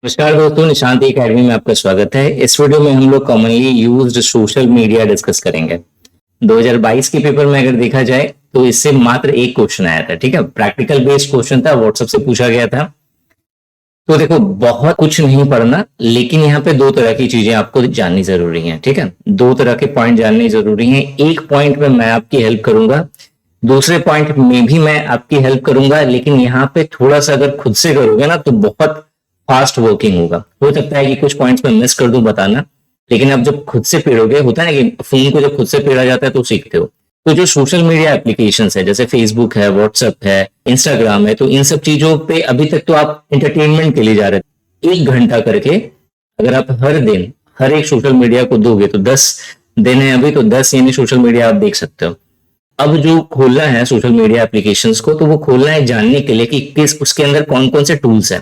नमस्कार दोस्तों, निशांत एकेडमी में आपका स्वागत है। इस वीडियो में हम लोग commonly used social media discuss करेंगे। 2022 के पेपर में अगर देखा जाए तो इससे मात्र एक क्वेश्चन आया था। ठीक है, प्रैक्टिकल बेस्ड क्वेश्चन था, व्हाट्सएप से पूछा गया था। तो देखो, बहुत कुछ नहीं पढ़ना, लेकिन यहाँ पे दो तरह की चीजें आपको जाननी जरूरी है। ठीक है, दो तरह के पॉइंट जानने जरूरी है। एक पॉइंट में मैं आपकी हेल्प करूंगा, दूसरे पॉइंट में भी मैं आपकी हेल्प करूंगा, लेकिन यहाँ पे थोड़ा सा अगर खुद से करोगे ना तो बहुत फास्ट वर्किंग होगा। हो सकता है कि कुछ पॉइंट्स में मिस कर दूं बताना, लेकिन आप जब खुद से पढ़ोगे, होता है ना कि फोन को जब खुद से पढ़ा जाता है तो सीखते हो। तो जो सोशल मीडिया एप्लीकेशंस है, जैसे फेसबुक है, व्हाट्सएप है, इंस्टाग्राम है, तो इन सब चीजों पे अभी तक तो आप एंटरटेनमेंट के लिए जा रहे थे। 1 घंटा करके अगर आप हर दिन हर एक सोशल मीडिया को दोगे तो 10 दिन है अभी, तो 10 यानी सोशल मीडिया आप देख सकते हो। अब जो खोलना है सोशल मीडिया एप्लीकेशंस को, तो वो खोलना है जानने के लिए कि किस उसके अंदर कौन कौन से टूल्स है,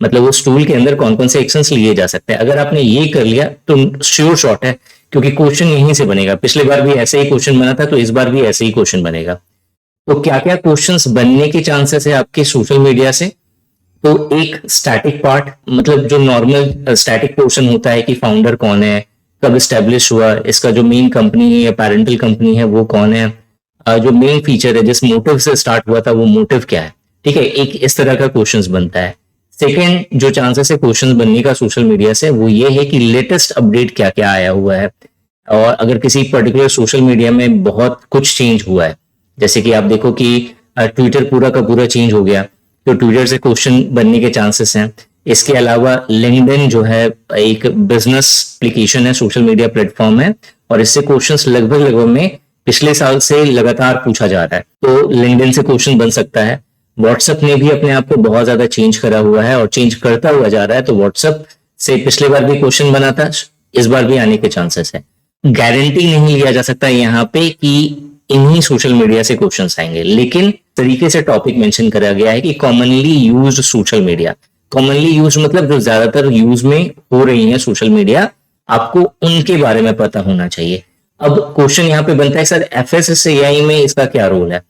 मतलब उस टूल के अंदर कौन कौन से एक्शंस लिए जा सकते हैं। अगर आपने ये कर लिया तो श्योर शॉट है, क्योंकि क्वेश्चन यहीं से बनेगा। पिछले बार भी ऐसे ही क्वेश्चन बना था, तो इस बार भी ऐसे ही क्वेश्चन बनेगा। तो क्या क्या क्वेश्चंस बनने के चांसेस है आपके सोशल मीडिया से? तो एक स्टैटिक पार्ट, मतलब जो नॉर्मल स्टैटिक पोर्शन होता है कि फाउंडर कौन है, कब स्टेब्लिश हुआ, इसका जो मेन कंपनी है या पेरेंटल कंपनी है वो कौन है, जो मेन फीचर है, जिस मोटिव से स्टार्ट हुआ था वो मोटिव क्या है। ठीक है, एक इस तरह का क्वेश्चंस बनता है। सेकेंड जो चांसेस है क्वेश्चन बनने का सोशल मीडिया से, वो ये है कि लेटेस्ट अपडेट क्या क्या आया हुआ है, और अगर किसी पर्टिकुलर सोशल मीडिया में बहुत कुछ चेंज हुआ है, जैसे कि आप देखो कि ट्विटर पूरा का पूरा चेंज हो गया, तो ट्विटर से क्वेश्चन बनने के चांसेस हैं। इसके अलावा लिंक्डइन जो है एक बिजनेस एप्लीकेशन है, सोशल मीडिया प्लेटफॉर्म है, और इससे क्वेश्चंस लगभग में पिछले साल से लगातार पूछा जा रहा है, तो लिंक्डइन से क्वेश्चन बन सकता है। व्हाट्सएप ने भी अपने आप को बहुत ज्यादा चेंज करा हुआ है और चेंज करता हुआ जा रहा है, तो व्हाट्सएप से पिछले बार भी क्वेश्चन बना था, इस बार भी आने के चांसेस है। गारंटी नहीं लिया जा सकता यहाँ पे कि इन्हीं सोशल मीडिया से क्वेश्चंस आएंगे, लेकिन तरीके से टॉपिक मेंशन करा गया है कि commonly used social media. Commonly use मतलब जो ज्यादातर यूज में हो रही है सोशल मीडिया, आपको उनके बारे में पता होना चाहिए। अब क्वेश्चन यहाँ पे बनता है, सर एफएसएसएआई में इसका क्या रोल है?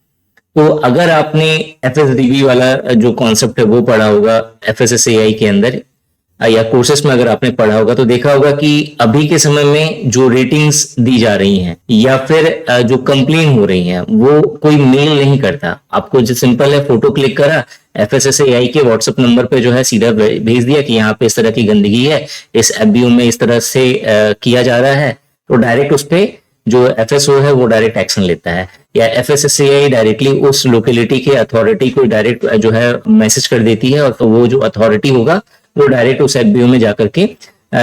तो अगर आपने एफएसडीबी वाला जो कॉन्सेप्ट है वो पढ़ा होगा एफएसएसएआई के अंदर, या कोर्सेस में अगर आपने पढ़ा होगा, तो देखा होगा कि अभी के समय में जो रेटिंग्स दी जा रही हैं या फिर जो कंप्लेन हो रही हैं, वो कोई मेल नहीं करता आपको। जो सिंपल है, फोटो क्लिक करा, एफएसएसएआई के व्हाट्सएप नंबर पे जो है सीधा भेज दिया कि यहाँ पे इस तरह की गंदगी है, इस एफबीओ में इस तरह से किया जा रहा है, तो डायरेक्ट उस पर जो एफएसओ है वो डायरेक्ट एक्शन लेता है, या एफएसएसएआई डायरेक्टली उस लोकेलिटी के अथॉरिटी को डायरेक्ट जो है मैसेज कर देती है, और तो वो जो अथॉरिटी होगा वो डायरेक्ट उस एफबीओ में जाकर के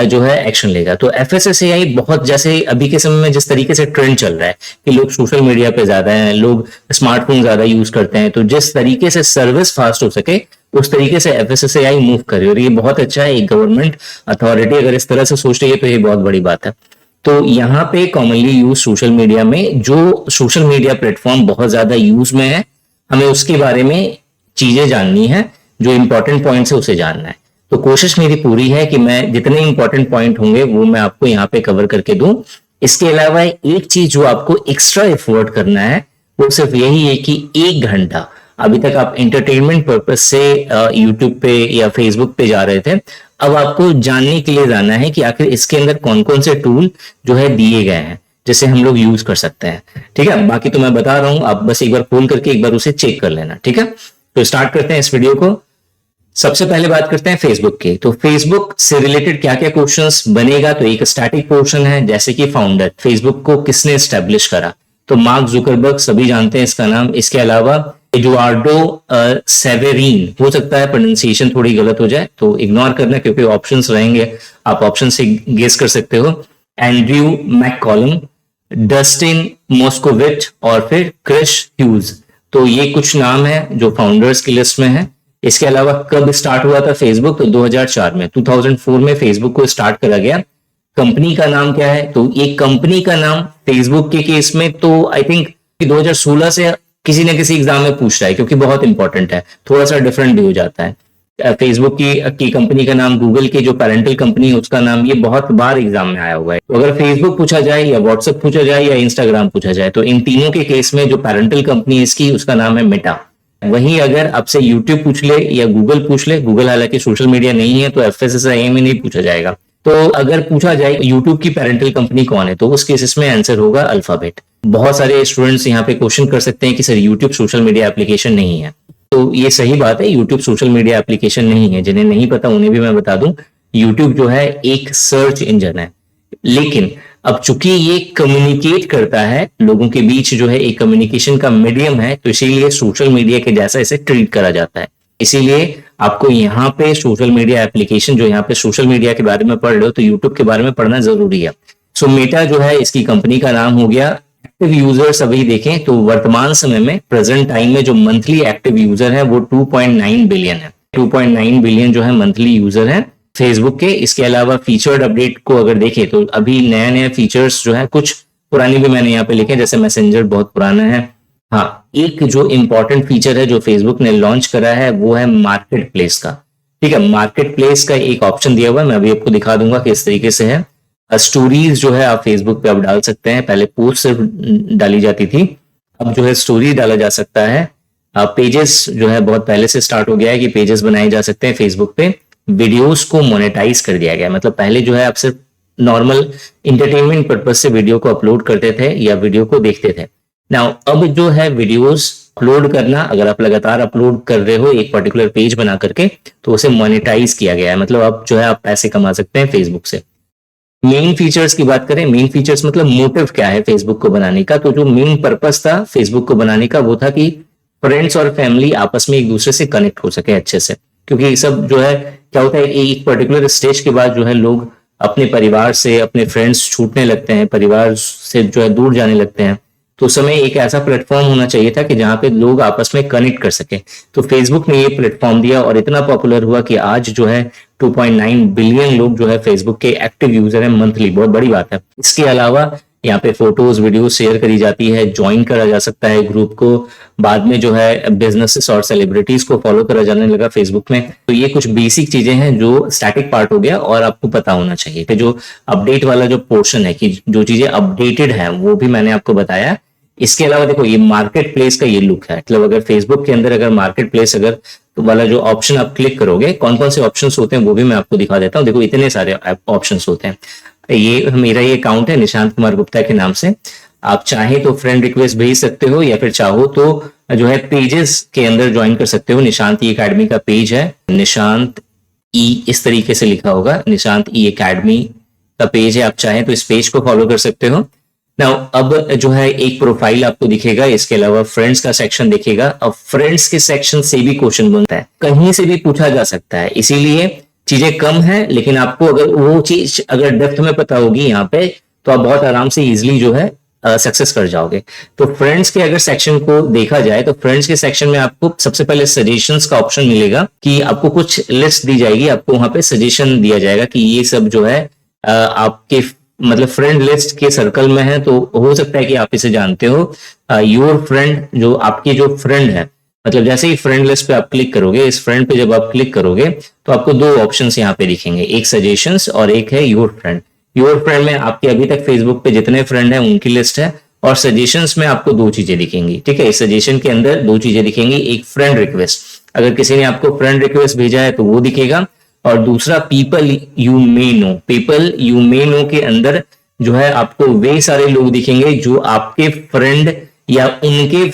जो है एक्शन लेगा। तो एफएसएसएआई बहुत, जैसे अभी के समय में जिस तरीके से ट्रेंड चल रहा है कि लोग सोशल मीडिया पे ज्यादा हैं, लोग स्मार्टफोन ज्यादा यूज करते हैं, तो जिस तरीके से सर्विस फास्ट हो सके उस तरीके से एफएसएसएआई मूव करे, और ये बहुत अच्छा है। एक गवर्नमेंट अथॉरिटी अगर इस तरह से सोच रही है तो ये बहुत बड़ी बात है। तो यहाँ पे कॉमनली यूज सोशल मीडिया में जो सोशल मीडिया प्लेटफॉर्म बहुत ज्यादा यूज में है, हमें उसके बारे में चीजें जाननी है, जो इंपॉर्टेंट पॉइंट्स है उसे जानना है। तो कोशिश मेरी पूरी है कि मैं जितने इंपॉर्टेंट पॉइंट होंगे वो मैं आपको यहाँ पे कवर करके दूं। इसके अलावा एक चीज जो आपको एक्स्ट्रा एफर्ट करना है वो सिर्फ यही है कि 1 घंटा, अभी तक आप एंटरटेनमेंट पर्पज से यूट्यूब पे या फेसबुक पे जा रहे थे, अब आपको जानने के लिए जाना है कि आखिर इसके अंदर कौन कौन से टूल जो है दिए गए हैं जिसे हम लोग यूज कर सकते हैं। ठीक है, बाकी तो मैं बता रहा हूं, आप बस एक बार खोल करके एक बार उसे चेक कर लेना। ठीक है, तो स्टार्ट करते हैं इस वीडियो को। सबसे पहले बात करते हैं फेसबुक की। तो फेसबुक से रिलेटेड क्या क्या क्वेश्चंस बनेगा? तो एक स्टैटिक पोर्शन है, जैसे कि फाउंडर, फेसबुक को किसने स्टैब्लिश करा, तो मार्क जुकरबर्ग, सभी जानते हैं इसका नाम। इसके अलावा एडुआर्डो सेवेरीन, हो सकता है प्रोनाउंसिएशन थोड़ी गलत हो जाए तो इग्नोर करना, क्योंकि ऑप्शंस रहेंगे, आप ऑप्शन से गेस कर सकते हो। एंड्रयू मैककॉलम, डस्टिन मॉस्कोविच, और फिर क्रिश ह्यूज। तो ये कुछ नाम है जो फाउंडर्स की लिस्ट में है। इसके अलावा कब स्टार्ट हुआ था फेसबुक? तो 2004 में, 2004 में फेसबुक को स्टार्ट करा गया। कंपनी का नाम क्या है? तो ये कंपनी का नाम फेसबुक के केस में तो आई थिंक 2016 से किसी न किसी एग्जाम में पूछ रहा है, क्योंकि बहुत इंपॉर्टेंट है, थोड़ा सा डिफरेंट भी हो जाता है। फेसबुक की कंपनी का नाम, गूगल की जो पेरेंटल कंपनी है उसका नाम, ये बहुत बार एग्जाम में आया हुआ है। तो अगर फेसबुक पूछा जाए या व्हाट्सएप पूछा जाए या इंस्टाग्राम पूछा जाए, तो इन तीनों के केस में जो पेरेंटल कंपनी है इसकी, उसका नाम है मेटा। वहीं अगर आपसे यूट्यूब पूछ ले या गूगल पूछ ले, गूगल हालांकि सोशल मीडिया नहीं है तो एफएसएसआई में नहीं पूछा जाएगा। तो अगर पूछा जाए यूट्यूब की पेरेंटल कंपनी कौन है, तो उस केसेस में आंसर होगा अल्फाबेट। बहुत सारे स्टूडेंट्स यहाँ पे क्वेश्चन कर सकते हैं कि sir YouTube social media application नहीं है, तो ये सही बात है, यूट्यूब सोशल मीडिया एप्लीकेशन नहीं है। जिन्हें नहीं पता उन्हें भी मैं बता दूं, यूट्यूब जो है एक सर्च इंजन है, लेकिन अब चूंकि ये कम्युनिकेट करता है लोगों के बीच, जो है एक कम्युनिकेशन का मीडियम है, तो इसीलिए सोशल मीडिया के जैसा इसे ट्रीट करा जाता है। इसीलिए आपको यहाँ पे सोशल मीडिया एप्लीकेशन, जो यहाँ पे सोशल मीडिया के बारे में पढ़ रहे हो तो यूट्यूब के बारे में पढ़ना जरूरी है। सो मेटा जो है इसकी कंपनी का नाम हो गया। एक्टिव यूजर्स अभी देखें तो वर्तमान समय में, प्रेजेंट टाइम में जो मंथली एक्टिव यूजर है वो 2.9 बिलियन है। 2.9 बिलियन जो है मंथली यूजर है फेसबुक के। इसके अलावा फीचर्ड अपडेट को अगर देखें तो अभी नया नया फीचर्स जो है, कुछ पुरानी भी मैंने यहाँ पे लिखे, जैसे मैसेंजर बहुत पुराना है। हाँ, एक जो इंपॉर्टेंट फीचर है जो फेसबुक ने लॉन्च करा है वो है मार्केट प्लेस का। ठीक है, मार्केट प्लेस का एक ऑप्शन दिया हुआ है, मैं अभी आपको दिखा दूंगा किस तरीके से है। स्टोरीज जो है आप फेसबुक पे अब डाल सकते हैं, पहले पोस्ट सिर्फ डाली जाती थी, अब जो है स्टोरी डाला जा सकता है। पेजेस जो है बहुत पहले से स्टार्ट हो गया है कि पेजेस बनाए जा सकते हैं फेसबुक पे। वीडियोस को मोनेटाइज कर दिया गया, मतलब पहले जो है आप सिर्फ नॉर्मल इंटरटेनमेंट पर्पज से वीडियो को अपलोड करते थे या वीडियो को देखते थे। नाउ अब जो है वीडियोस अपलोड करना, अगर आप लगातार अपलोड कर रहे हो एक पर्टिकुलर पेज बना करके, तो उसे मोनेटाइज किया गया है, मतलब अब जो है आप पैसे कमा सकते हैं फेसबुक से। मेन फीचर्स की बात करें, मेन फीचर्स मतलब मोटिव क्या है फेसबुक को बनाने का, तो जो मेन पर्पस था फेसबुक को बनाने का वो था कि फ्रेंड्स और फैमिली आपस में एक दूसरे से कनेक्ट हो सके अच्छे से। क्योंकि सब जो है क्या होता है, एक पर्टिकुलर स्टेज के बाद जो है लोग अपने परिवार से, अपने फ्रेंड्स छूटने लगते हैं, परिवार से जो है दूर जाने लगते हैं। तो उस समय एक ऐसा प्लेटफॉर्म होना चाहिए था कि जहां पे लोग आपस में कनेक्ट कर सके। तो फेसबुक ने ये प्लेटफॉर्म दिया और इतना पॉपुलर हुआ कि आज जो है 2.9 बिलियन लोग जो है फेसबुक के एक्टिव यूजर हैं मंथली, बहुत बड़ी बात है। इसके अलावा यहाँ पे फोटोज वीडियो शेयर करी जाती है, ज्वाइन करा जा सकता है ग्रुप को, बाद में जो है बिजनेसेस और सेलिब्रिटीज को फॉलो करा जाने लगा फेसबुक में। तो ये कुछ बेसिक चीजें हैं जो स्टैटिक पार्ट हो गया और आपको पता होना चाहिए कि जो अपडेट वाला जो पोर्शन है कि जो चीजें अपडेटेड है वो भी मैंने आपको बताया। इसके अलावा देखो ये मार्केट प्लेस का ये लुक है, मतलब अगर फेसबुक के अंदर अगर मार्केट प्लेस अगर तो वाला जो ऑप्शन आप क्लिक करोगे, कौन कौन से ऑप्शंस होते हैं वो भी मैं आपको दिखा देता हूँ। देखो इतने सारे ऑप्शंस होते हैं। ये मेरा ये अकाउंट है निशांत कुमार गुप्ता के नाम से, आप चाहे तो फ्रेंड रिक्वेस्ट भेज सकते हो या फिर चाहो तो जो है पेजेस के अंदर ज्वाइन कर सकते हो। निशांत ई अकेडमी का पेज है, निशांत ई इस तरीके से लिखा होगा, निशांत ई अकेडमी का पेज है, आप चाहें तो इस पेज को फॉलो कर सकते हो। नाउ अब जो है एक प्रोफाइल आपको दिखेगा, इसके अलावा फ्रेंड्स का सेक्शन दिखेगा। अब फ्रेंड्स के सेक्शन से भी क्वेश्चन बनता है, कहीं से भी पूछा जा सकता है, इसीलिए चीजें कम है, लेकिन आपको अगर वो चीज अगर डेप्थ में पता होगी यहाँ पे तो आप बहुत आराम से इजिली जो है सक्सेस कर जाओगे। तो फ्रेंड्स के अगर सेक्शन को देखा जाए तो फ्रेंड्स के सेक्शन में आपको सबसे पहले सजेशंस का ऑप्शन मिलेगा कि आपको कुछ लिस्ट दी जाएगी, आपको वहां पे सजेशन दिया जाएगा कि ये सब जो है आपके मतलब फ्रेंड लिस्ट के सर्कल में है, तो हो सकता है कि आप इसे जानते हो। योर फ्रेंड, जो आपके जो फ्रेंड है, मतलब जैसे ही फ्रेंड लिस्ट पे आप क्लिक करोगे, इस फ्रेंड पे जब आप क्लिक करोगे तो आपको दो ऑप्शंस यहाँ पे दिखेंगे, एक सजेशंस और एक है योर फ्रेंड। योर फ्रेंड में आपके अभी तक फेसबुक पे जितने फ्रेंड हैं उनकी लिस्ट है, और सजेशंस में आपको दो चीजें दिखेंगी। ठीक है, इस सजेशन के अंदर दो चीजें दिखेंगी, एक फ्रेंड रिक्वेस्ट, अगर किसी ने आपको फ्रेंड रिक्वेस्ट भेजा है तो वो दिखेगा, और दूसरा people you may know. People you may know के अंदर जो है आपको वे सारे लोग दिखेंगे जो आपके फ्रेंड या उनके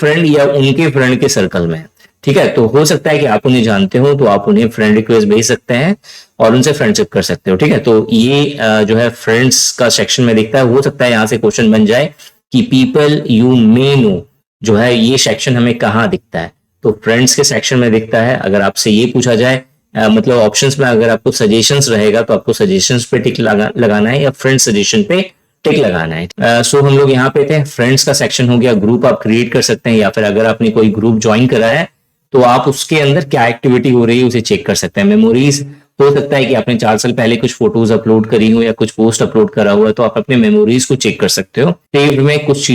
फ्रेंड के सर्कल में है। ठीक है, तो हो सकता है कि आप उन्हें जानते हो तो आप उन्हें फ्रेंड रिक्वेस्ट भेज सकते हैं और उनसे फ्रेंडशिप कर सकते हो। ठीक है, तो ये जो है फ्रेंड्स का सेक्शन में दिखता है। हो सकता है यहां से क्वेश्चन बन जाए कि पीपल यू मे नो जो है ये सेक्शन हमें कहाँ दिखता है, तो फ्रेंड्स के सेक्शन में दिखता है। अगर आपसे ये पूछा जाए मतलब ऑप्शंस में अगर आपको सजेशंस रहेगा तो आपको सजेशंस पे टिक लगाना है या फ्रेंड सजेशन पे टिक लगाना है। सो हम लोग यहाँ पे थे, फ्रेंड्स का सेक्शन हो गया। ग्रुप आप क्रिएट कर सकते हैं या फिर अगर आपने कोई ग्रुप ज्वाइन करा है तो आप उसके अंदर क्या एक्टिविटी हो रही है उसे चेक कर सकते हैं। मेमोरीज, हो सकता है कि आपने 4 साल पहले कुछ फोटोज अपलोड करी हो या कुछ पोस्ट अपलोड करा हुआ है, तो आप अपने मेमोरीज को चेक कर सकते हो। सेव में कुछ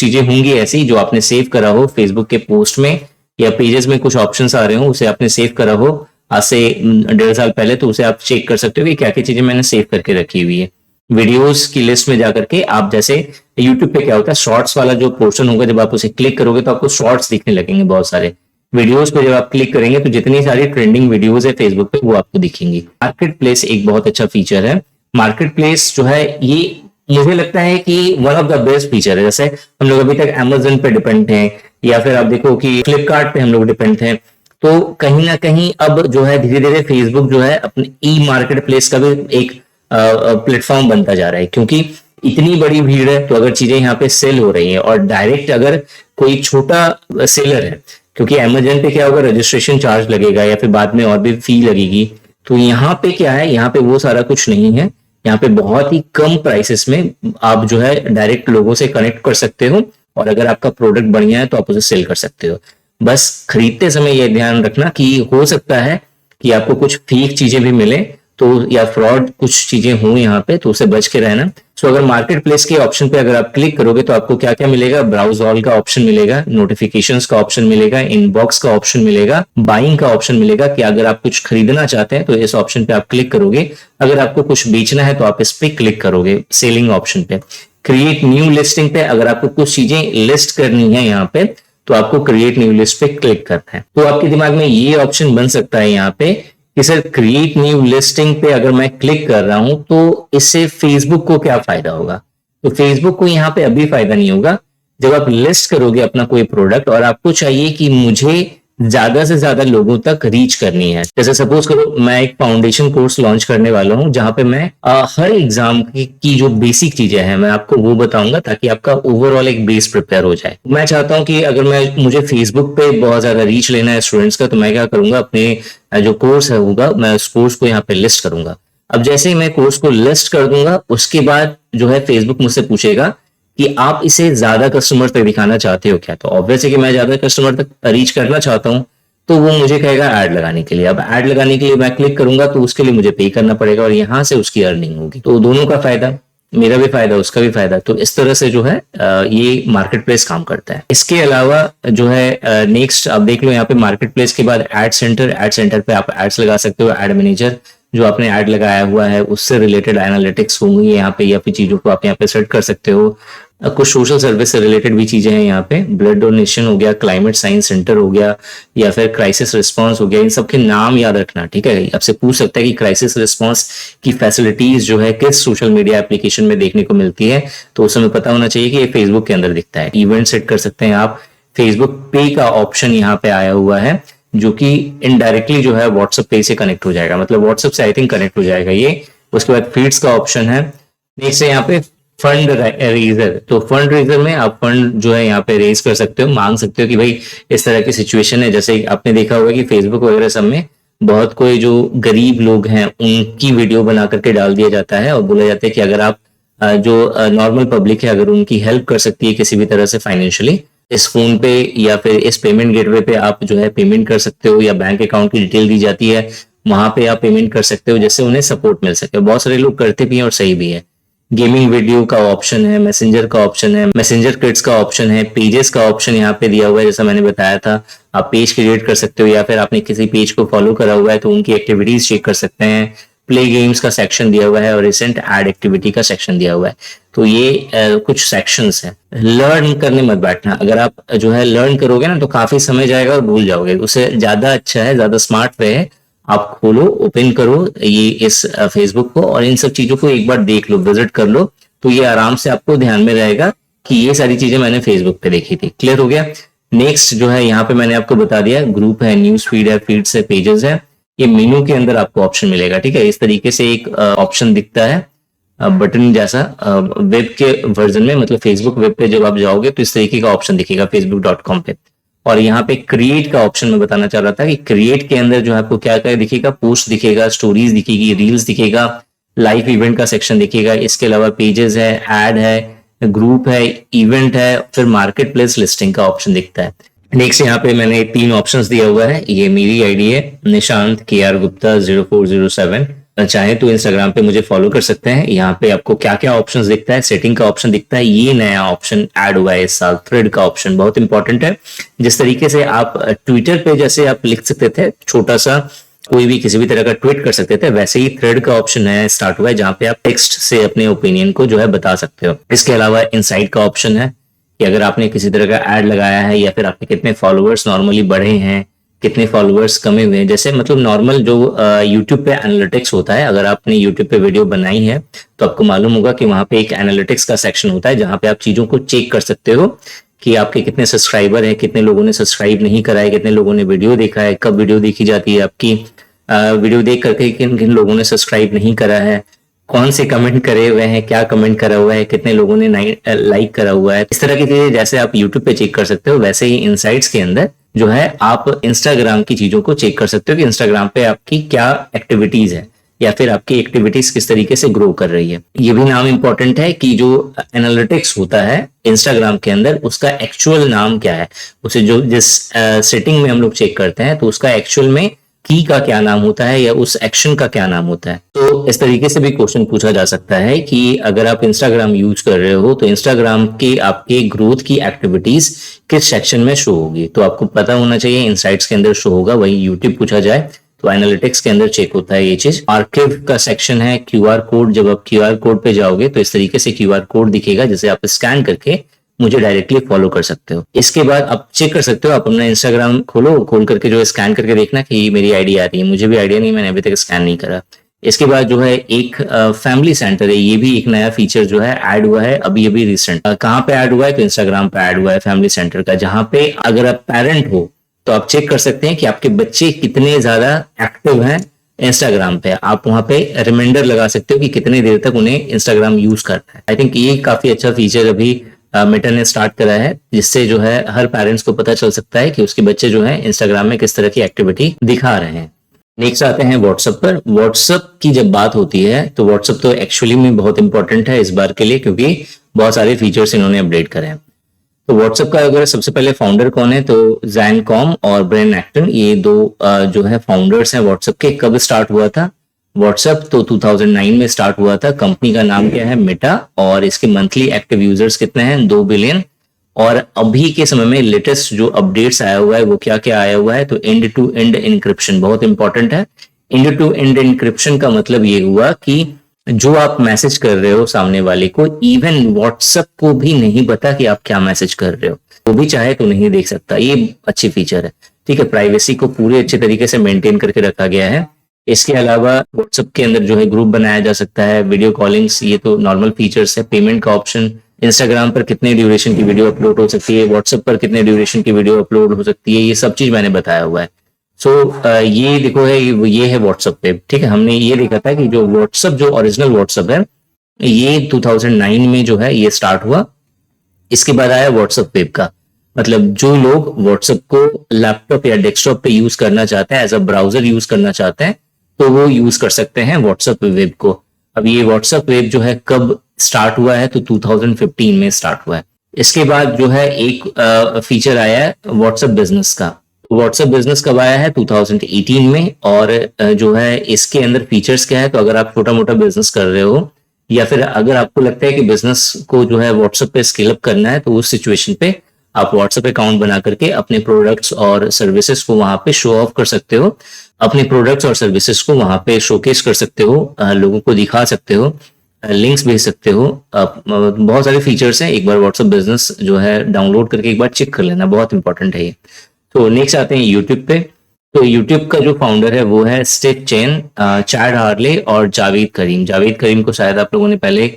चीजें होंगी ऐसी जो आपने सेव करा हो फेसबुक के पोस्ट में या पेजेस में, कुछ ऑप्शंस आ रहे हो उसे आपने सेव करा हो आज से 1.5 साल पहले, तो उसे आप चेक कर सकते हो कि क्या क्या चीजें मैंने सेव करके रखी हुई है। वीडियोस की लिस्ट में जाकर के आप, जैसे यूट्यूब पे क्या होता है, शॉर्ट्स वाला जो पोर्शन होगा, जब आप उसे क्लिक करोगे तो आपको शॉर्ट्स दिखने लगेंगे बहुत सारे। वीडियोस पे जब आप क्लिक करेंगे तो जितनी सारी ट्रेंडिंग वीडियोस है फेसबुक पे वो आपको दिखेंगी। मार्केट प्लेस एक बहुत अच्छा फीचर है। मार्केट प्लेस जो है ये मुझे लगता है कि one of the best feature है। जैसे हम लोग अभी तक अमेजन पे डिपेंड हैं, या फिर आप देखो कि फ्लिपकार्ट पे हम लोग डिपेंड हैं, तो कहीं ना कहीं अब जो है धीरे धीरे फेसबुक जो है अपने ई मार्केट प्लेस का भी एक प्लेटफॉर्म बनता जा रहा है, क्योंकि इतनी बड़ी भीड़ है। तो अगर चीजें यहाँ पे सेल हो रही हैं और डायरेक्ट अगर कोई छोटा सेलर है, क्योंकि अमेजन पे क्या होगा, रजिस्ट्रेशन चार्ज लगेगा या फिर बाद में और भी फी लगेगी, तो यहाँ पे क्या है, यहाँ पे वो सारा कुछ नहीं है। यहाँ पे बहुत ही कम प्राइसेस में आप जो है डायरेक्ट लोगों से कनेक्ट कर सकते हो, और अगर आपका प्रोडक्ट बढ़िया है तो आप उसे सेल कर सकते हो। बस खरीदते समय यह ध्यान रखना कि हो सकता है कि आपको कुछ फेक चीजें भी मिले, तो या फ्रॉड कुछ चीजें हों यहाँ पे, तो उसे बच के रहना। सो अगर मार्केट प्लेस के ऑप्शन पे अगर आप क्लिक करोगे तो आपको क्या क्या मिलेगा, ब्राउज ऑल का ऑप्शन मिलेगा, नोटिफिकेशंस का ऑप्शन मिलेगा, इनबॉक्स का ऑप्शन मिलेगा, बाइंग का ऑप्शन मिलेगा कि अगर आप कुछ खरीदना चाहते हैं तो इस ऑप्शन पे आप क्लिक करोगे, अगर आपको कुछ बेचना है तो आप इस पे क्लिक करोगे सेलिंग ऑप्शन पे। क्रिएट न्यू लिस्टिंग पे अगर आपको कुछ चीजें लिस्ट करनी है यहाँ पे तो आपको क्रिएट न्यू लिस्ट पे क्लिक करना है। तो आपके दिमाग में ये ऑप्शन बन सकता है यहाँ पे कि सर क्रिएट न्यू लिस्टिंग पे अगर मैं क्लिक कर रहा हूं तो इससे फेसबुक को क्या फायदा होगा। तो फेसबुक को यहाँ पे अभी फायदा नहीं होगा। जब आप लिस्ट करोगे अपना कोई प्रोडक्ट और आपको चाहिए कि मुझे ज्यादा से ज्यादा लोगों तक रीच करनी है, जैसे सपोज करो मैं एक फाउंडेशन कोर्स लॉन्च करने वाला हूं जहां पे मैं हर एग्जाम की जो बेसिक चीजें हैं मैं आपको वो बताऊंगा, ताकि आपका ओवरऑल एक बेस प्रिपेयर हो जाए। मैं चाहता हूं कि अगर मुझे फेसबुक पे बहुत ज्यादा रीच लेना है स्टूडेंट्स का, तो मैं क्या करूंगा, अपने जो कोर्स है होगा मैं उस कोर्स को यहाँ पे लिस्ट करूंगा। अब जैसे ही मैं कोर्स को लिस्ट कर दूंगा उसके बाद जो है फेसबुक मुझसे पूछेगा कि आप इसे ज्यादा कस्टमर तक दिखाना चाहते हो क्या। तो ऑब्वियस है कि मैं ज्यादा कस्टमर तक रीच करना चाहता हूं, तो वो मुझे कहेगा ऐड लगाने के लिए। अब ऐड लगाने के लिए मैं क्लिक करूंगा तो उसके लिए मुझे पे करना पड़ेगा और यहां से उसकी अर्निंग होगी। तो दोनों का फायदा, मेरा भी फायदा उसका भी फायदा। तो इस तरह से जो है ये मार्केट प्लेस काम करता है। इसके अलावा जो है नेक्स्ट आप देख लो, यहाँ पे मार्केट प्लेस के बाद एड सेंटर पे आप एड्स लगा सकते हो। एड मैनेजर जो आपने ऐड लगाया हुआ है उससे रिलेटेड एनालिटिक्स होंगी यहाँ पे, या फिर चीजों को आप यहाँ पे सेट कर सकते हो। कुछ सोशल सर्विस से रिलेटेड भी चीजें हैं यहाँ पे, ब्लड डोनेशन हो गया, क्लाइमेट साइंस सेंटर हो गया, या फिर क्राइसिस रिस्पांस हो गया। इन सबके नाम याद रखना, ठीक है। आपसे पूछ सकता है कि क्राइसिस रिस्पांस की फैसिलिटीज जो है किस सोशल मीडिया एप्लीकेशन में देखने को मिलती है, तो उस समय पता होना चाहिए कि ये फेसबुक के अंदर दिखता है। इवेंट सेट कर सकते हैं आप। फेसबुक पे का ऑप्शन यहाँ पे आया हुआ है जो कि इनडायरेक्टली जो है व्हाट्सएप पे से कनेक्ट हो जाएगा, मतलब व्हाट्सएप से आई थिंक कनेक्ट हो जाएगा ये। उसके बाद फीड्स का ऑप्शन है। नेक्स्ट है यहाँ पे फंड रेजर। तो फंड रेजर में आप फंड जो है यहाँ पे रेज कर सकते हो, मांग सकते हो कि भाई इस तरह की सिचुएशन है। जैसे आपने देखा होगा कि फेसबुक वगैरह सब में बहुत कोई जो गरीब लोग हैं उनकी वीडियो बना करके डाल दिया जाता है और बोला जाता है कि अगर आप जो नॉर्मल पब्लिक है अगर उनकी हेल्प कर सकती है किसी भी तरह से फाइनेंशियली, इस फोन पे या फिर इस पेमेंट गेटवे पे आप जो है पेमेंट कर सकते हो, या बैंक अकाउंट की डिटेल दी जाती है वहां पे आप पेमेंट कर सकते हो, जिससे उन्हें सपोर्ट मिल सके। बहुत सारे लोग करते भी हैं और सही भी है। गेमिंग वीडियो का ऑप्शन है, मैसेंजर का ऑप्शन है, मैसेंजर किट्स का ऑप्शन है, पेजेस का ऑप्शन यहाँ पे दिया हुआ है। जैसा मैंने बताया था, आप पेज क्रिएट कर सकते हो, या फिर आपने किसी पेज को फॉलो करा हुआ है तो उनकी एक्टिविटीज चेक कर सकते हैं। प्ले गेम्स का सेक्शन दिया हुआ है और रिसेंट एड एक्टिविटी का सेक्शन दिया हुआ है। तो ये कुछ सेक्शंस हैं। लर्न करने मत बैठना। अगर आप जो है लर्न करोगे ना तो काफी समय जाएगा और भूल जाओगे। उससे ज्यादा अच्छा है, ज्यादा स्मार्ट वे है, आप खोलो, ओपन करो ये इस फेसबुक को और इन सब चीजों को एक बार देख लो, विजिट कर लो, तो ये आराम से आपको ध्यान में रहेगा कि ये सारी चीजें मैंने फेसबुक पे देखी थी। क्लियर हो गया। नेक्स्ट जो है यहाँ पे मैंने आपको बता दिया, ग्रुप है, न्यूज फीड है, फीड्स है, पेजेस है। ये मेनू के अंदर आपको ऑप्शन मिलेगा, ठीक है। इस तरीके से एक ऑप्शन दिखता है बटन जैसा वेब के वर्जन में, मतलब फेसबुक वेब पे जब आप जाओगे तो इस तरीके का ऑप्शन दिखेगा facebook.com पे। और यहाँ पे क्रिएट का ऑप्शन मैं बताना चाह रहा था कि क्रिएट के अंदर जो है आपको क्या क्या दिखेगा, पोस्ट दिखेगा, स्टोरीज दिखेगी, रील्स दिखेगा, लाइव इवेंट का सेक्शन दिखेगा। इसके अलावा पेजेस है, एड है, ग्रुप है, इवेंट है, फिर मार्केट प्लेस लिस्टिंग का ऑप्शन दिखता है। नेक्स्ट यहाँ पे मैंने 3 ऑप्शंस दिया हुआ है। ये मेरी आईडी है निशांत KR गुप्ता 0407। चाहे तो इंस्टाग्राम पे मुझे फॉलो कर सकते हैं। यहाँ पे आपको क्या क्या ऑप्शंस दिखता है, सेटिंग का ऑप्शन दिखता है, ये नया ऑप्शन ऐड हुआ है इस साल, थ्रेड का ऑप्शन बहुत इंपॉर्टेंट है। जिस तरीके से आप ट्विटर पे जैसे आप लिख सकते थे, छोटा सा कोई भी किसी भी तरह का ट्वीट कर सकते थे, वैसे ही थ्रेड का ऑप्शन नया स्टार्ट हुआ है जहां पे आप टेक्स्ट से अपने ओपिनियन को जो है बता सकते हो। इसके अलावा इनसाइट का ऑप्शन है। कि अगर आपने किसी तरह का ऐड लगाया है या फिर आपके कितने फॉलोअर्स नॉर्मली बढ़े हैं, कितने फॉलोअर्स कमे हुए हैं। जैसे मतलब नॉर्मल जो यूट्यूब पे एनालिटिक्स होता है, अगर आपने यूट्यूब पे वीडियो बनाई है तो आपको मालूम होगा कि वहां पे एक एनालिटिक्स का सेक्शन होता है जहां पे आप चीजों को चेक कर सकते हो कि आपके कितने सब्सक्राइबर हैं, कितने लोगों ने सब्सक्राइब नहीं करा है, कितने लोगों ने वीडियो देखा है, कब वीडियो देखी जाती है आपकी, वीडियो देख करके किन किन लोगों ने सब्सक्राइब नहीं करा है, कौन से कमेंट करे हुए हैं, क्या कमेंट करा हुआ है, कितने लोगों ने लाइक करा हुआ है। इस तरह की चीजें जैसे आप यूट्यूब पे चेक कर सकते हो, वैसे ही इनसाइट्स के अंदर जो है आप इंस्टाग्राम की चीजों को चेक कर सकते हो कि इंस्टाग्राम पे आपकी क्या एक्टिविटीज है या फिर आपकी एक्टिविटीज किस तरीके से ग्रो कर रही है। ये भी नाम इंपॉर्टेंट है कि जो एनालिटिक्स होता है इंस्टाग्राम के अंदर, उसका एक्चुअल नाम क्या है, उसे जो जिस सेटिंग में हम लोग चेक करते हैं तो उसका एक्चुअल में की का क्या नाम होता है या उस एक्शन का क्या नाम होता है। तो इस तरीके से भी क्वेश्चन पूछा जा सकता है कि अगर आप इंस्टाग्राम यूज कर रहे हो तो इंस्टाग्राम के आपके ग्रोथ की एक्टिविटीज किस सेक्शन में शो होगी। तो आपको पता होना चाहिए इनसाइट्स के अंदर शो होगा, वही यूट्यूब पूछा जाए तो एनालिटिक्स के अंदर चेक होता है ये चीज। आर्काइव का सेक्शन है, क्यूआर कोड, जब आप क्यूआर कोड पे जाओगे तो इस तरीके से क्यूआर कोड दिखेगा जिसे आप स्कैन करके मुझे डायरेक्टली फॉलो कर सकते हो। इसके बाद आप चेक कर सकते हो, आप अपना इंस्टाग्राम खोलो, खोल करके जो स्कैन करके देखना कि मेरी आईडी आ रही है। मुझे भी आइडिया नहीं, मैंने अभी तक स्कैन नहीं करा। इसके बाद जो है एक फैमिली सेंटर है, ये भी एक नया फीचर जो है ऐड हुआ है अभी अभी रिसेंट। कहाँ पे ऐड हुआ है तो इंस्टाग्राम पे ऐड हुआ है फैमिली सेंटर का, जहाँ पे अगर आप पेरेंट हो तो आप चेक कर सकते हैं कि आपके बच्चे कितने ज्यादा एक्टिव हैं इंस्टाग्राम पे। आप वहां पे रिमाइंडर लगा सकते हो कि कितने देर तक उन्हें इंस्टाग्राम यूज करना है। आई थिंक ये काफी अच्छा फीचर अभी मेटा ने स्टार्ट करा है, जिससे जो है हर पेरेंट्स को पता चल सकता है कि उसके बच्चे जो है इंस्टाग्राम में किस तरह की एक्टिविटी दिखा रहे हैं। नेक्स्ट आते हैं व्हाट्सएप पर। व्हाट्सएप की जब बात होती है तो व्हाट्सएप तो एक्चुअली में बहुत इंपॉर्टेंट है इस बार के लिए, क्योंकि बहुत सारे फीचर्स इन्होंने अपडेट करे हैं। तो व्हाट्सएप का अगर सबसे पहले फाउंडर कौन है तो जैन कॉम और ब्रेन एक्टन, ये दो जो है फाउंडर्स हैं व्हाट्सएप के। कब स्टार्ट हुआ था व्हाट्सएप तो 2009 में स्टार्ट हुआ था। कंपनी का नाम क्या है, मेटा, और इसके मंथली एक्टिव यूजर्स कितने हैं, 2 बिलियन। और अभी के समय में लेटेस्ट जो अपडेट्स आया हुआ है वो क्या क्या आया हुआ है तो एंड टू एंड इंक्रिप्शन बहुत इंपॉर्टेंट है। एंड टू एंड इंक्रिप्शन का मतलब ये हुआ कि जो आप मैसेज कर रहे हो सामने वाले को, इवन व्हाट्सएप को भी नहीं पता कि आप क्या मैसेज कर रहे हो, वो भी चाहे तो नहीं देख सकता। ये अच्छी फीचर है, ठीक है। प्राइवेसी को पूरे अच्छे तरीके से मेंटेन करके रखा गया है। इसके अलावा व्हाट्सएप के अंदर जो है ग्रुप बनाया जा सकता है, वीडियो कॉलिंग्स, ये तो नॉर्मल फीचर्स है। पेमेंट का ऑप्शन, इंस्टाग्राम पर कितने ड्यूरेशन की वीडियो अपलोड हो सकती है, व्हाट्सएप पर कितने ड्यूरेशन की वीडियो अपलोड हो सकती है, ये सब चीज मैंने बताया हुआ है। सो ये देखो है, ये है व्हाट्सएप पे, ठीक है। हमने ये देखा था कि जो व्हाट्सएप जो ओरिजिनल व्हाट्सएप है ये 2009 में जो है ये स्टार्ट हुआ। इसके बाद आया व्हाट्सएप वेब का, मतलब जो लोग व्हाट्सएप को लैपटॉप या डेस्कटॉप पे यूज करना चाहते हैं, एज अ ब्राउजर यूज करना चाहते हैं, तो वो यूज कर सकते हैं व्हाट्सएप वेब को। अब ये व्हाट्सएप वेब जो है कब स्टार्ट हुआ है तो 2015 में स्टार्ट हुआ है। इसके बाद जो है एक फीचर आया है व्हाट्सएप बिजनेस का। व्हाट्सएप बिजनेस कब आया है 2018 में। और जो है इसके अंदर फीचर्स क्या है तो अगर आप छोटा मोटा बिजनेस कर रहे हो या फिर अगर आपको लगता है कि बिजनेस को जो है व्हाट्सएप पे स्केल अप करना है तो उस सिचुएशन पे आप व्हाट्सएप अकाउंट बना करके अपने प्रोडक्ट्स और सर्विसेज को वहां पे शो ऑफ कर सकते हो, अपने प्रोडक्ट्स और सर्विसेज को वहां पे शोकेस कर सकते हो, लोगों को दिखा सकते हो, लिंक्स भेज सकते हो। बहुत सारे फीचर्स हैं। एक बार व्हाट्सएप बिजनेस जो है डाउनलोड करके एक बार चेक कर लेना, बहुत इंपॉर्टेंट है ये। तो नेक्स्ट आते हैं यूट्यूब पे। तो यूट्यूब का जो फाउंडर है वो है स्टिव चेन, चैड हार्ले और जावेद करीम। जावेद करीम को शायद आप लोगों ने पहले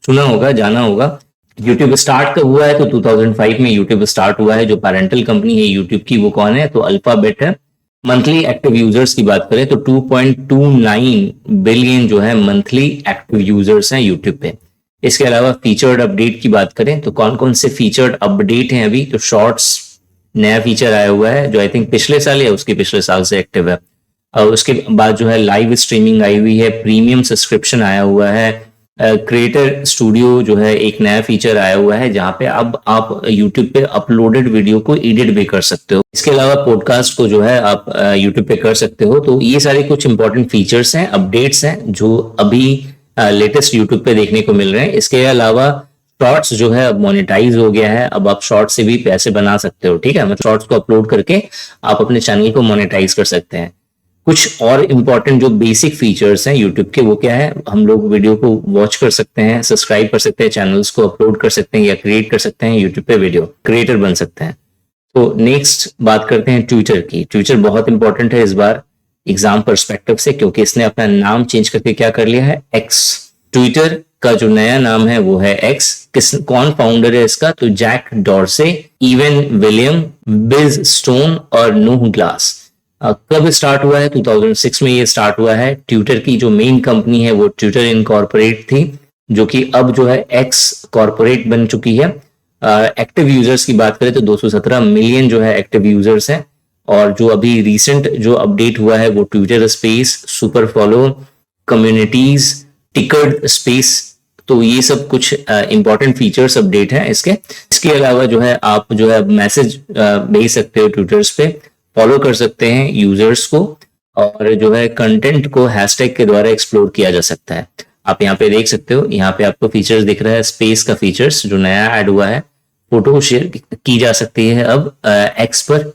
सुना होगा, जाना होगा। यूट्यूब स्टार्ट कब हुआ है तो 2005 में यूट्यूब स्टार्ट हुआ है। जो पैरेंटल कंपनी है यूट्यूब की वो कौन है तो अल्फाबेट है। मंथली एक्टिव यूजर्स की बात करें तो 2.29 बिलियन जो है मंथली एक्टिव यूजर्स हैं यूट्यूब पे। इसके अलावा फीचर्ड अपडेट की बात करें तो कौन कौन से फीचर्ड अपडेट हैं अभी तो शॉर्ट्स नया फीचर आया हुआ है जो आई थिंक पिछले साल या उसके पिछले साल से एक्टिव है। और उसके बाद जो है लाइव स्ट्रीमिंग आई हुई है, प्रीमियम सब्सक्रिप्शन आया हुआ है, क्रिएटर स्टूडियो जो है एक नया फीचर आया हुआ है जहां पे अब आप यूट्यूब पे अपलोडेड वीडियो को एडिट भी कर सकते हो। इसके अलावा पॉडकास्ट को जो है आप यूट्यूब पे कर सकते हो। तो ये सारे कुछ इंपॉर्टेंट फीचर्स हैं, अपडेट्स हैं जो अभी लेटेस्ट यूट्यूब पे देखने को मिल रहे हैं। इसके अलावा शॉर्ट्स जो है अब मोनेटाइज हो गया है, अब आप शॉर्ट्स से भी पैसे बना सकते हो, ठीक है। मतलब शॉर्ट्स को अपलोड करके आप अपने चैनल को मोनेटाइज कर सकते हैं। कुछ और इम्पोर्टेंट जो बेसिक फीचर्स हैं यूट्यूब के, वो क्या है, हम लोग वीडियो को वॉच कर सकते हैं, सब्सक्राइब कर सकते हैं, चैनल्स को अपलोड कर सकते हैं या क्रिएट कर सकते हैं, यूट्यूब पे वीडियो क्रिएटर बन सकते हैं। तो नेक्स्ट बात करते हैं ट्विटर की। ट्विटर बहुत इंपॉर्टेंट है इस बार एग्जाम पर्सपेक्टिव से, क्योंकि इसने अपना नाम चेंज करके क्या कर लिया है, एक्स। ट्विटर का जो नया नाम है वो है एक्स। कौन फाउंडर है इसका, तो जैक डॉर्से, इवन विलियम, बिज स्टोन और नूह ग्लास। कब स्टार्ट हुआ है, 2006 में ये स्टार्ट हुआ है। ट्विटर की जो मेन कंपनी है वो ट्विटर इनकॉर्पोरेट थी, जो कि अब जो है एक्स कॉर्पोरेट बन चुकी है। एक्टिव यूजर्स की बात करें तो 217 मिलियन जो है एक्टिव यूजर्स हैं। और जो अभी रिसेंट जो अपडेट हुआ है वो Twitter space, super follow, communities, ticketed space, तो ये सब कुछ इंपॉर्टेंट फीचर्स अपडेट है इसके अलावा जो है आप जो है मैसेज भेज सकते हो ट्विटर्स पे, फॉलो कर सकते हैं यूजर्स को, और जो है कंटेंट को हैशटैग के द्वारा एक्सप्लोर किया जा सकता है। आप यहाँ पे देख सकते हो, यहाँ पे आपको फीचर्स दिख रहा है, स्पेस का फीचर्स जो नया ऐड हुआ है। फोटो शेयर की जा सकती है अब एक्स पर,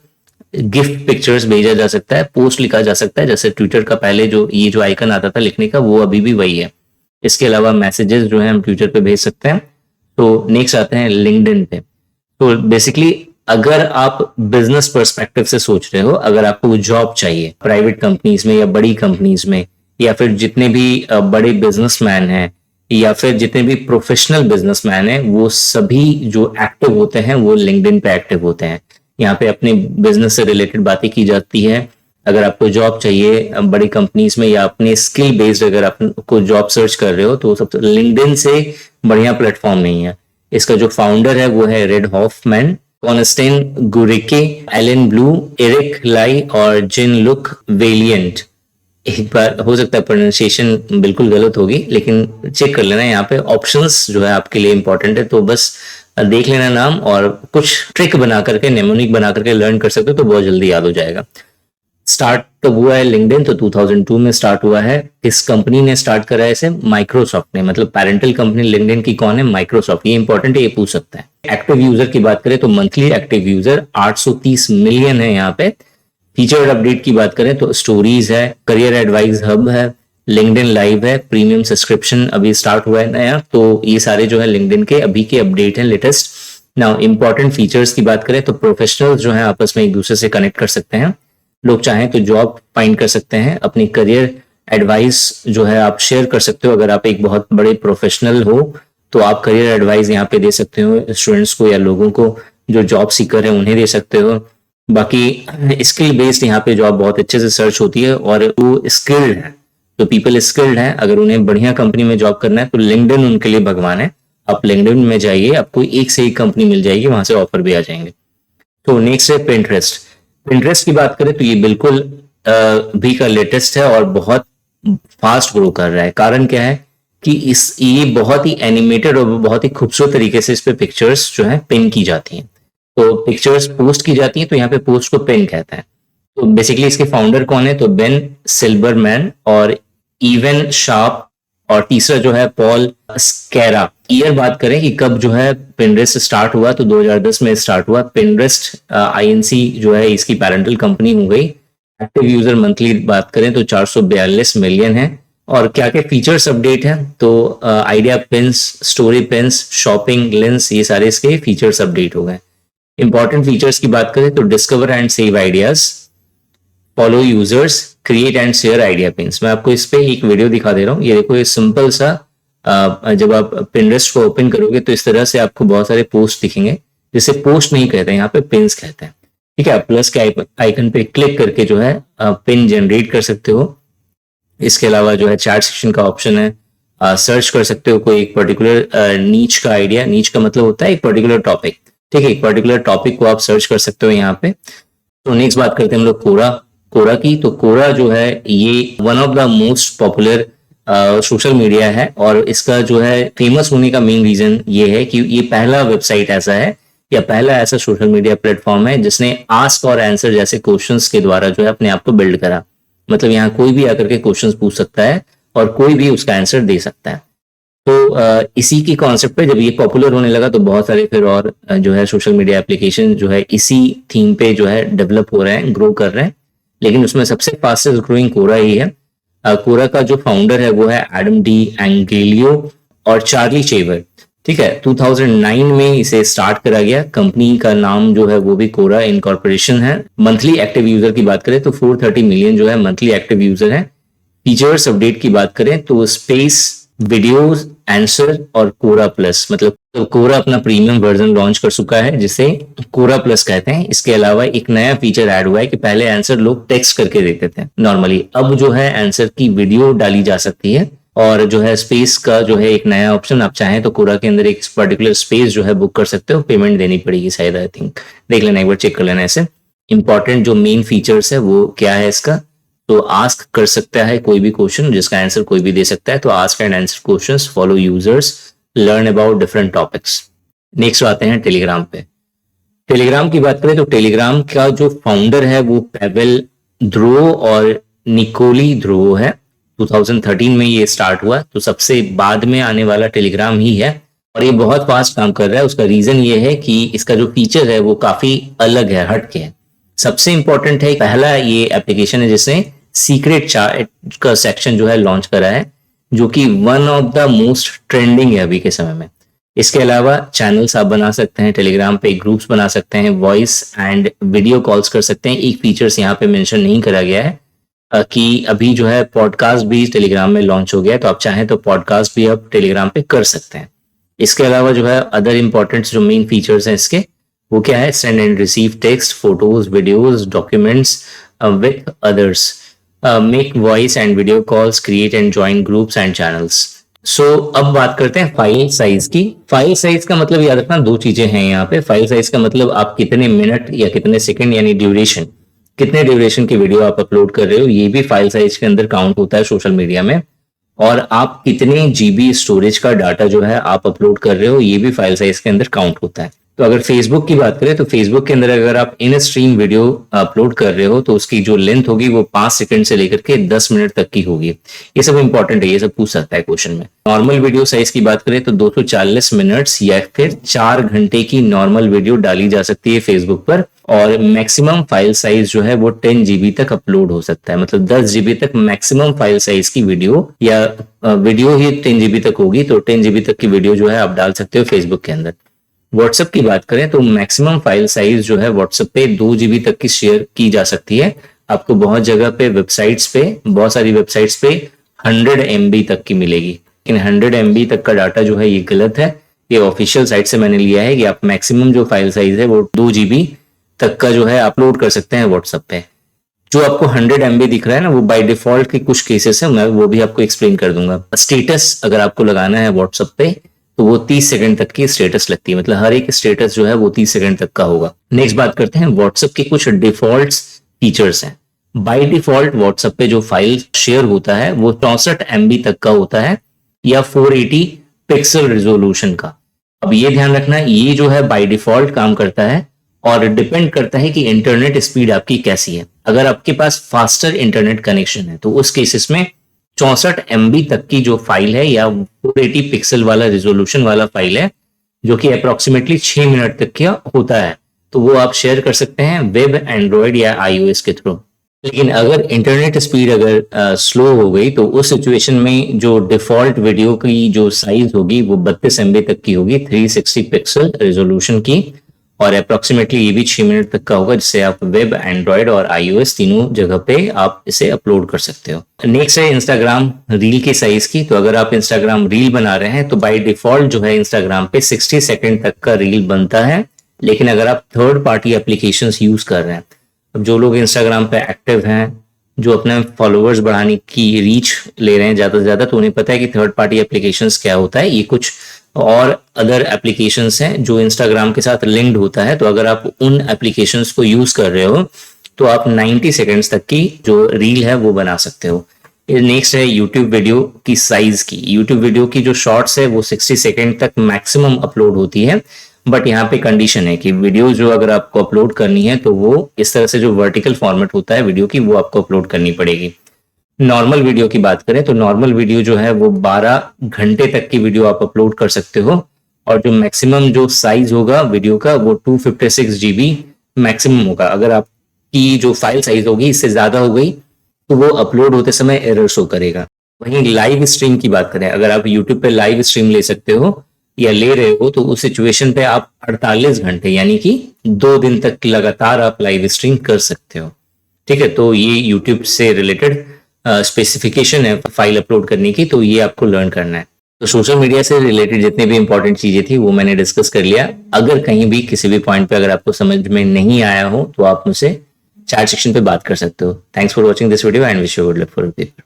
गिफ्ट पिक्चर्स भेजा जा सकता है, पोस्ट लिखा जा सकता है, जैसे ट्विटर का पहले जो ये जो आइकन आता था लिखने का वो अभी भी वही है। इसके अलावा मैसेजेस जो है हम ट्विटर पे भेज सकते हैं। तो नेक्स्ट आते हैं लिंक्डइन पे। तो बेसिकली अगर आप बिजनेस पर्सपेक्टिव से सोच रहे हो, अगर आपको जॉब चाहिए प्राइवेट कंपनीज में या बड़ी कंपनीज में, या फिर जितने भी बड़े बिजनेसमैन हैं या फिर जितने भी प्रोफेशनल बिजनेसमैन हैं, वो सभी जो एक्टिव होते हैं वो लिंक्डइन पे एक्टिव होते हैं। यहाँ पे अपने बिजनेस से रिलेटेड बातें की जाती है। अगर आपको जॉब चाहिए बड़ी कंपनीज में या अपने स्किल बेस्ड अगर आपको जॉब सर्च कर रहे हो, तो सबसे लिंक्डइन से बढ़िया प्लेटफॉर्म नहीं है। इसका जो फाउंडर है वो है Reid Hoffman, Konstantin Guericke, Allen Blue, Eric Ly और जिन लुक वेलियंट। एक बार हो सकता है प्रोनाउंसिएशन बिल्कुल गलत होगी, लेकिन चेक कर लेना, यहाँ पे ऑप्शंस जो है आपके लिए इंपॉर्टेंट है, तो बस देख लेना नाम, और कुछ ट्रिक बना करके, नेमोनिक बना करके लर्न कर सकते हो तो बहुत जल्दी याद हो जाएगा। स्टार्ट तो हुआ है लिंक्डइन, तो 2002 में स्टार्ट हुआ है। किस कंपनी ने स्टार्ट करा है इसे, माइक्रोसॉफ्ट ने, मतलब पेरेंटल कंपनी लिंक्डइन की कौन है, माइक्रोसॉफ्ट। ये इंपॉर्टेंट है, ये पूछ सकता है। एक्टिव यूजर की बात करें तो मंथली एक्टिव यूजर 830 मिलियन है यहाँ पे। फीचर अपडेट की बात करें तो स्टोरीज है, करियर एडवाइस हब है, लिंक्डइन लाइव है, प्रीमियम सब्सक्रिप्शन अभी स्टार्ट हुआ है नया। तो ये सारे जो है लिंक्डइन के अभी के अपडेट हैं लेटेस्ट। नाउ इंपॉर्टेंट फीचर्स की बात करें तो प्रोफेशनल्स जो है आपस में एक दूसरे से कनेक्ट कर सकते हैं। लोग चाहें तो जॉब फाइंड कर सकते हैं, अपनी करियर एडवाइस जो है आप शेयर कर सकते हो। अगर आप एक बहुत बड़े प्रोफेशनल हो तो आप करियर एडवाइस यहाँ पे दे सकते हो स्टूडेंट्स को या लोगों को जो जॉब सीकर है उन्हें दे सकते हो। बाकी स्किल बेस्ड यहाँ पे जॉब बहुत अच्छे से सर्च होती है, और वो स्किल्ड है, तो पीपल स्किल्ड हैं, अगर उन्हें बढ़िया कंपनी में जॉब करना है तो लिंक्डइन उनके लिए भगवान है। आप लिंक्डइन में जाइए, आपको एक से एक कंपनी मिल जाएगी, वहां से ऑफर भी आ जाएंगे। तो नेक्स्ट है पिंटरेस्ट। पिंटरेस्ट की बात करें तो ये बिल्कुल भी का लेटेस्ट है और बहुत फास्ट ग्रो कर रहा है। कारण क्या है कि ये बहुत ही एनिमेटेड और बहुत ही खूबसूरत तरीके से इस पे पिक्चर्स जो है पिन की जाती हैं। तो पिक्चर्स पोस्ट की जाती हैं, तो यहाँ पे पोस्ट को पिन कहते हैं। तो बेसिकली इसके फाउंडर कौन है, तो बेन सिल्बरमैन और इवन शार्प, और तीसरा जो है पॉल स्कैरा। ईयर बात करें कि कब जो है पिंटरेस्ट स्टार्ट हुआ, तो 2010 में स्टार्ट हुआ। पिंटरेस्ट आईएनसी जो है इसकी पैरेंटल कंपनी हो गई। एक्टिव यूजर मंथली बात करें तो 442 मिलियन है। और क्या क्या फीचर्स अपडेट है, तो idea pins, story pins, shopping lens, ये सारे इसके फीचर्स अपडेट हो गए। इंपॉर्टेंट फीचर्स की बात करें तो discover and save ideas, follow users, create and share idea pins. मैं आपको इस पे एक वीडियो दिखा दे रहा हूँ। ये देखो, ये सिंपल सा जब आप पिंटरेस्ट को ओपन करोगे तो इस तरह से आपको बहुत सारे पोस्ट दिखेंगे, जिसे पोस्ट नहीं कहते हैं, यहाँ पे पिंस कहते हैं। ठीक है, प्लस के आइकन पे क्लिक करके जो है पिन जनरेट कर सकते हो। इसके अलावा जो है चैट सेक्शन का ऑप्शन है, सर्च कर सकते हो कोई एक पर्टिकुलर नीच का आइडिया। नीच का मतलब होता है एक पर्टिकुलर टॉपिक। ठीक है, एक पर्टिकुलर टॉपिक को आप सर्च कर सकते हो यहाँ पे। तो नेक्स्ट बात करते हैं हम लोग कोरा की। तो कोरा जो है ये one of the most popular social media है, और इसका जो है फेमस होने का मेन रीजन ये है कि ये पहला वेबसाइट ऐसा है या पहला ऐसा सोशल मीडिया प्लेटफॉर्म है जिसने आस्क और आंसर जैसे क्वेश्चंस के द्वारा जो है अपने आप को बिल्ड करा। मतलब यहाँ कोई भी आकर के क्वेश्चंस पूछ सकता है और कोई भी उसका आंसर दे सकता है। तो इसी की कॉन्सेप्ट पे जब ये पॉपुलर होने लगा तो बहुत सारे फिर और जो है सोशल मीडिया एप्लीकेशन जो है इसी थीम पे जो है डेवलप हो रहे हैं, ग्रो कर रहे हैं। लेकिन उसमें सबसे फास्टेस्ट ग्रोइंग कोरा ही है। कोरा का जो फाउंडर है वो है एडम डी एंगेलियो और चार्ली चेवर। ठीक है, 2009 में इसे स्टार्ट करा गया। कंपनी का नाम जो है वो भी कोरा इनकॉर्पोरेशन है। मंथली एक्टिव यूजर की बात करें तो 430 मिलियन जो है मंथली एक्टिव यूजर है। फीचर्स अपडेट की बात करें तो स्पेस, वीडियोस, आंसर और कोरा प्लस, मतलब तो कोरा अपना प्रीमियम वर्जन लॉन्च कर चुका है जिसे कोरा प्लस कहते हैं। इसके अलावा एक नया फीचर ऐड हुआ है कि पहले आंसर लोग टेक्स्ट करके देते थे नॉर्मली, अब जो है आंसर की वीडियो डाली जा सकती है। और जो है स्पेस का जो है एक नया ऑप्शन, आप चाहें तो कोरा के अंदर एक पर्टिकुलर स्पेस जो है बुक कर सकते हो, पेमेंट देनी पड़ेगी शायद, आई थिंक, देख लेना एक बार, चेक कर लेना। ऐसे इंपॉर्टेंट जो मेन फीचर्स है वो क्या है इसका, तो आस्क कर सकता है कोई भी क्वेश्चन जिसका आंसर कोई भी दे सकता है, तो ask and answer questions, follow users, learn about different topics. Next आते हैं टेलीग्राम पे। टेलीग्राम की बात करें तो टेलीग्राम का जो फाउंडर है वो पेवेल ध्रुव और निकोली ध्रुव है। 2013 में ये स्टार्ट हुआ, तो सबसे बाद में आने वाला टेलीग्राम ही है और ये बहुत फास्ट काम कर रहा है। उसका रीजन ये है कि इसका जो फीचर है वो काफी अलग है, हटके है। सबसे इंपॉर्टेंट है, पहला ये एप्लीकेशन है जिसने सीक्रेट चैट का सेक्शन जो है लॉन्च करा है, जो कि one of the most trending है अभी के समय में। इसके अलावा चैनल्स आप बना सकते हैं टेलीग्राम पे, ग्रुप्स बना सकते हैं, वॉइस एंड वीडियो कॉल्स कर सकते हैं। एक फीचर्स यहाँ पे मेंशन नहीं करा गया है कि अभी जो है पॉडकास्ट भी टेलीग्राम में लॉन्च हो गया है, तो आप चाहें तो पॉडकास्ट भी आप टेलीग्राम पे कर सकते हैं। इसके अलावा जो है अदर इंपॉर्टेंट जो मेन फीचर्स हैं इसके, वो क्या है, send and receive text, photos, videos, documents with others, make voice and video calls, create and join groups and channels. So अब बात करते हैं फाइल साइज की। फाइल साइज का मतलब याद रखना, दो चीजें हैं यहाँ पे। फाइल साइज का मतलब आप कितने मिनट या कितने सेकंड यानी ड्यूरेशन, कितने ड्यूरेशन की वीडियो आप अपलोड कर रहे हो, ये भी फाइल साइज के अंदर काउंट होता है सोशल मीडिया में। और आप कितने जीबी स्टोरेज का डाटा जो है आप अपलोड कर रहे हो, ये भी फाइल साइज के अंदर काउंट होता है। तो अगर फेसबुक की बात करें तो फेसबुक के अंदर अगर आप इन स्ट्रीम वीडियो अपलोड कर रहे हो तो उसकी जो लेंथ होगी वो 5 सेकंड से लेकर के 10 मिनट तक की होगी। ये सब इंपॉर्टेंट है, ये सब पूछ सकता है क्वेश्चन में। नॉर्मल वीडियो साइज की बात करें तो 240 मिनट्स या फिर 4 घंटे की नॉर्मल वीडियो डाली जा सकती है फेसबुक पर। और मैक्सिमम फाइल साइज जो है वो 10 जीबी तक अपलोड हो सकता है, मतलब 10 जीबी तक मैक्सिमम फाइल साइज की वीडियो, या वीडियो ही 10 जीबी तक होगी तो 10 जीबी तक की वीडियो जो है आप डाल सकते हो फेसबुक के अंदर। व्हाट्सएप की बात करें तो मैक्सिमम फाइल साइज जो है व्हाट्सएप पे 2 जीबी तक की शेयर की जा सकती है। आपको बहुत जगह पे वेबसाइट्स पे, बहुत सारी वेबसाइट्स पे 100 MB तक की मिलेगी, लेकिन 100 MB तक का डाटा जो है ये गलत है। ये ऑफिशियल साइट से मैंने लिया है कि आप मैक्सिमम जो फाइल साइज है वो 2 जीबी तक का जो है अपलोड कर सकते हैं व्हाट्सएप पे। जो आपको 100 MB दिख रहा है ना, वो बाय डिफॉल्ट के कुछ केसेस है, मैं वो भी आपको एक्सप्लेन कर दूंगा। स्टेटस अगर आपको लगाना है व्हाट्सएप पे तो वो 30 सेकंड तक की स्टेटस लगती है, मतलब हर एक स्टेटस जो है वो 30 सेकंड तक का होगा। नेक्स्ट बात करते हैं व्हाट्सएप के कुछ डिफॉल्ट फीचर्स हैं। बाय डिफॉल्ट व्हाट्सएप पे जो फाइल शेयर होता है वो 64 MB तक का होता है या 480 पिक्सल रेजोल्यूशन का। अब ये ध्यान रखना, ये जो है बाय डिफॉल्ट काम करता है और डिपेंड करता है कि इंटरनेट स्पीड आपकी कैसी है। अगर आपके पास फास्टर इंटरनेट कनेक्शन है तो उस केसेस में 64 MB तक की जो फाइल है या 480 पिक्सल वाला रिजोल्यूशन वाला फाइल है, जो कि अप्रोक्सीमेटली 6 मिनट तक का होता है, तो वो आप शेयर कर सकते हैं वेब, एंड्रॉयड या iOS के थ्रू। लेकिन अगर इंटरनेट स्पीड अगर स्लो हो गई तो उस सिचुएशन में जो डिफॉल्ट वीडियो की जो साइज होगी वो 32 MB तक की होगी, 360 पिक्सल रेजोल्यूशन की, और अप्रोक्सीमेटली ये भी 6 मिनट तक का होगा, जिससे आप वेब, एंड्रॉयड और iOS तीनों जगह पे आप इसे अपलोड कर सकते हो। नेक्स्ट है इंस्टाग्राम रील की साइज की। तो अगर आप इंस्टाग्राम रील बना रहे हैं तो बाय डिफॉल्ट जो है इंस्टाग्राम पे 60 सेकंड तक का रील बनता है, लेकिन अगर आप थर्ड पार्टी एप्लीकेशंस यूज कर रहे हैं, अब जो लोग इंस्टाग्राम पे एक्टिव हैं, जो अपने फॉलोअर्स बढ़ाने की रीच ले रहे हैं ज्यादा से ज्यादा, तो उन्हें पता है कि थर्ड पार्टी एप्लीकेशंस क्या होता है। ये कुछ और अदर एप्लीकेशंस हैं जो इंस्टाग्राम के साथ लिंक्ड होता है, तो अगर आप उन एप्लीकेशंस को यूज कर रहे हो तो आप 90 सेकंड्स तक की जो रील है वो बना सकते हो। नेक्स्ट है यूट्यूब वीडियो की साइज की। यूट्यूब वीडियो की जो शॉर्ट्स है वो 60 सेकंड तक मैक्सिमम अपलोड होती है, बट यहाँ पे कंडीशन है कि वीडियो जो अगर आपको अपलोड करनी है तो वो इस तरह से जो वर्टिकल फॉर्मेट होता है वीडियो की, वो आपको अपलोड करनी पड़ेगी। नॉर्मल वीडियो की बात करें तो नॉर्मल वीडियो जो है वो 12 घंटे तक की वीडियो आप अपलोड कर सकते हो, और जो मैक्सिमम जो साइज होगा वीडियो का वो 256 GB मैक्सिमम होगा। अगर आप की जो फाइल साइज होगी इससे ज्यादा हो गई तो वो अपलोड होते समय एरर शो करेगा। वहीं लाइव स्ट्रीम की बात करें, अगर आप यूट्यूब पे लाइव स्ट्रीम ले सकते हो या ले रहे हो तो उस सिचुएशन पे आप 48 घंटे यानी कि 2 दिन तक लगातार आप लाइव स्ट्रीम कर सकते हो। ठीक है, तो ये यूट्यूब से रिलेटेड स्पेसिफिकेशन है फाइल अपलोड करने की, तो ये आपको लर्न करना है। तो सोशल मीडिया से रिलेटेड जितनी भी इंपॉर्टेंट चीजें थी वो मैंने डिस्कस कर लिया। अगर कहीं भी किसी भी पॉइंट पे अगर आपको समझ में नहीं आया हो तो आप मुझसे चैट सेक्शन पे बात कर सकते हो। Thanks for watching this video and wish you good luck for paper.